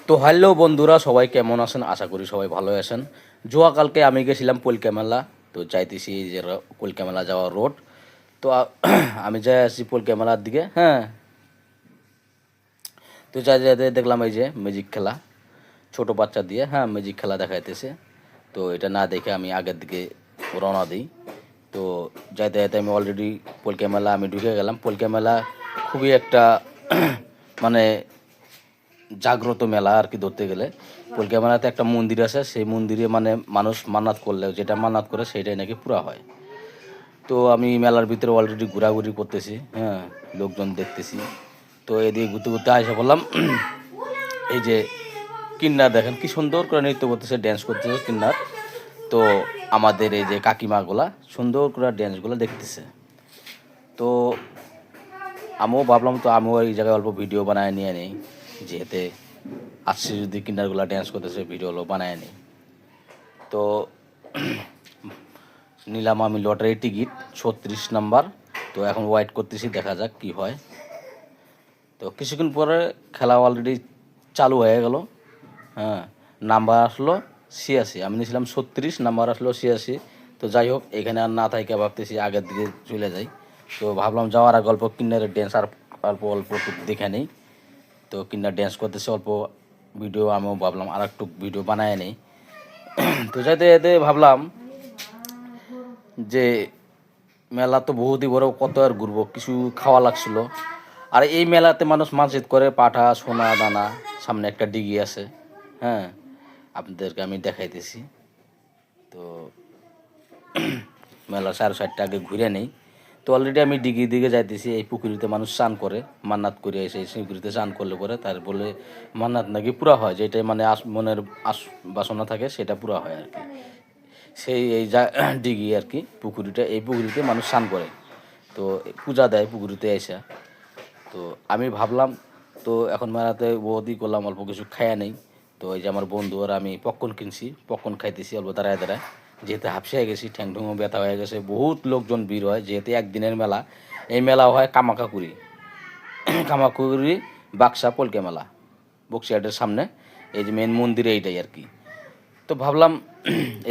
তো হ্যালো বন্ধুরা, সবাই কেমন আছেন? আশা করি সবাই ভালো আছেন। কালকে আমি গেছিলাম কলকা মেলা। তো যাইতেছি যে কলকা মেলা যাওয়ার রোড। তো আমি যাই আসছি কলকা মেলার দিকে। হ্যাঁ, তো যাই যাইতে দেখলাম এই যে ম্যাজিক খেলা, ছোট বাচ্চা দিয়ে ম্যাজিক খেলা দেখাইতেছে। তো এটা না দেখে আমি আগের দিকে রওনা দিই। তো যাইতে যাইতে আমি অলরেডি কলকা মেলা আমি ঢুকে গেলাম। কলকা মেলা খুবই একটা মানে জাগ্রত মেলা আর কি ধরতে গেলে। কলকা মেলাতে একটা মন্দির আছে, সেই মন্দিরে মানে মানুষ মান্নাত করলে যেটা মান্নাত করে সেটাই নাকি পুরা হয়। তো আমি মেলার ভিতরে অলরেডি ঘোরাঘুরি করতেছি, লোকজন দেখতেছি। তো এদিকে ঘুরতে ঘুরতে আসা বললাম এই যে কিন্নার দেখেন কি সুন্দর করে নৃত্য করতেছে, ড্যান্স করতেছে কিন্নার। তো আমাদের এই যে কাকিমাগুলা সুন্দর করে ড্যান্সগুলো দেখতেছে। তো আমিও ভাবলাম তো আমিও এই জায়গায় অল্প ভিডিও বানায় নিয়ে নিই, যেহেতু আসছে যদি কিন্ডারগুলো ড্যান্স করতেছে ভিডিওগুলো বানায় নিই। তো নিলাম আমি লটারির টিকিট 36 নাম্বার। তো এখন ওয়েট করতেছি, দেখা যাক কি হয়। তো কিছুক্ষণ পরে খেলা অলরেডি চালু হয়ে গেল। নাম্বার আসলো 86, আমি নিয়েছিলাম 36, নাম্বার আসলো 86। তো যাই হোক, এখানে আর না থাইকে ভাবতেছি আগের দিকে চলে যাই। তো ভাবলাম যাওয়ার আগে অল্প কিন্নারের ড্যান্স আর অল্প অল্প দেখে নেই। তো কিন্নার ড্যান্স করতেছে অল্প ভিডিও, আমিও ভাবলাম আর একটু ভিডিও বানায় নেই। তো যাইতে যেতে ভাবলাম যে মেলা তো বহুতই বড়, কত আর ঘুরবো, কিছু খাওয়া লাগছিল। আর এই মেলাতে মানুষ মানসিক করে পাঠা সোনা দানা, সামনে একটা ডিগি আছে। হ্যাঁ, আপনাদেরকে আমি দেখাইতেছি। তো মেলা 4:30 আগে ঘুরে নেই। তো অলরেডি আমি ডিগি দিকে যাইতেছি। এই পুকুরিতে মানুষ স্নান করে, মান্নাত করে এসে সেই পুকুরিতে স্নান করলে পরে তার বলে মান্নাত নাকি পুরা হয়, যেটাই মানে মনের বাসনা থাকে সেটা পুরা হয় আর কি। সেই এই যা ডিগি আর কি পুকুরিটা, এই পুকুরিতে মানুষ স্নান করে। তো পূজা দেয় পুকুরিতে এসে। তো আমি ভাবলাম তো এখন মেলাতে বহুতই করলাম, অল্প কিছু খায়া নেই। তো এই যে আমার বন্ধু আর আমি পপকর্ন কিনছি, পপকর্ন খাইতেছি অল্প দাঁড়ায় দাঁড়ায়। যেহেতু হাঁপসে গেছি, ঠ্যাং ঠুঙো ব্যথা হয়ে গেছে, বহুত লোকজন ভিড় হয়, যেহেতু একদিনের মেলা। এই মেলা হয় কামাকাকুড়ি কামাকুড়ি বাক্সা কলকা মেলা, বক্সিয়াটের সামনে। এই যে মেন মন্দির এইটাই আর কি। তো ভাবলাম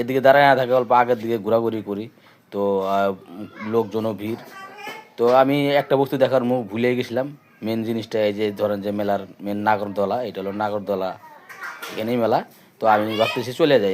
এদিকে দাঁড়ায় না থাকে, অল্প আগের দিকে ঘোরাঘুরি করি। তো লোকজনও ভিড়। তো আমি একটা বস্তু দেখার মুখ ভুলে গেছিলাম। মেন জিনিসটা এই যে ধরেন যে মেলার মেন নাগরদোলা, এটা হলো নাগরদোলা, এখানেই মেলা। তো আমি ভাবতেছি চলে যাই।